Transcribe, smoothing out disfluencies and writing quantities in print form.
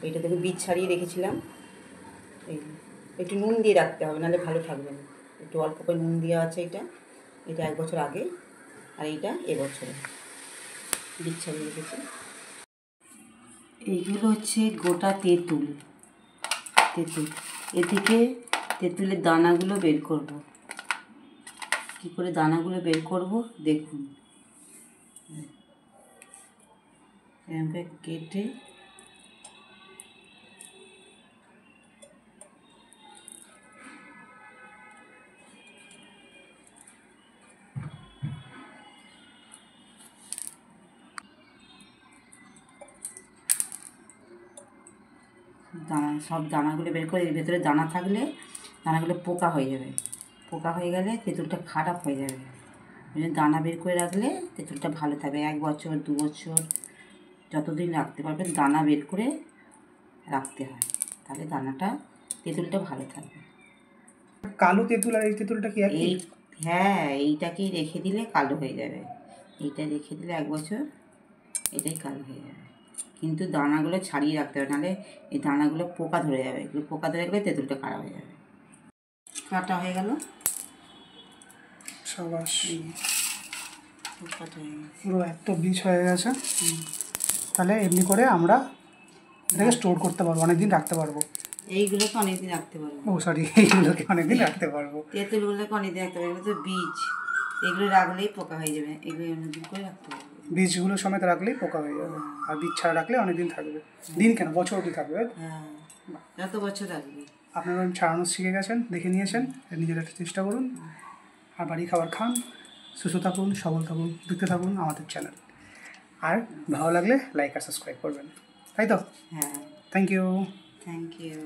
এইটা থেকে বীজ ছাড়িয়ে রেখেছিলাম। এই একটু নুন দিয়ে রাখতে হবে, নাহলে ভালো থাকবে না। একটু অল্প করে নুন দেওয়া আছে। এটা 1 বছর আগে, আর এইটা এবছরে বীজ ছাড়িয়ে রেখেছি। এইগুলো হচ্ছে গোটা তেঁতুল। এ থেকে তেঁতুলের দানাগুলো বের করব। কী করে দানাগুলো বের করব দেখুন। এরকম কেটে সব দানাগুলো বের করে, এর ভেতরে দানা থাকলে দানাগুলো পোকা হয়ে যাবে। পোকা হয়ে গেলে তেঁতুলটা খারাপ হয়ে যাবে। ওই জন্য দানা বের করে রাখলে তেঁতুলটা ভালো থাকবে। 1 বছর 2 বছর যতদিন রাখতে পারবেন দানা বের করে রাখতে হয়, তাহলে তেঁতুলটা ভালো থাকবে। কালো তেঁতুল আর এই তেঁতুলটা কি একই? হ্যাঁ, এইটাকেই রেখে দিলে কালো হয়ে যাবে। এইটা রেখে দিলে 1 বছর এটাই কালো হয়ে যাবে। কিন্তু দানাগুলো ছাড়িয়ে রাখতে হবে, নাহলে এই দানাগুলো পোকা ধরে যাবে। এগুলো পোকা ধরে গেলে তেঁতুলটা খারাপ হয়ে যাবে। কাটা হয়ে গেল। সাবাস, কাটা হয়ে গেছে, পুরো এত বীজ হয়ে গেছে। তাহলে এমনি করে আমরা এটাকে স্টোর করতে পারবো, অনেকদিন রাখতে পারবো। এইগুলোকে অনেকদিন রাখতে পারবো। ও সরি, এইগুলোকে অনেকদিন রাখতে পারবো। তেঁতুলগুলোকে অনেকদিন রাখতে পারবো। এগুলো তো বীজ, এগুলো রাখলেই পোকা হয়ে যাবে। এগুলো অনেকদিন করে রাখতে পারবো। বীজগুলো সমেত রাখলেই পোকা হয়ে যাবে, আর বীজ ছাড়া রাখলে অনেকদিন থাকবে। দিন কেন, বছর অবধি থাকবে। হ্যাঁ, যত বছর রাখবে। আপনারা ছাড়ানো শিখে গেছেন, দেখে নিয়েছেন, নিজের একটা চেষ্টা করুন আর বাড়ির খাবার খান। সুস্থ থাকুন, সবল থাকুন, দেখতে থাকুন আমাদের চ্যানেল। আর ভালো লাগলে লাইক আর সাবস্ক্রাইব করবেন, তাই তো? হ্যাঁ, থ্যাংক ইউ। Thank you.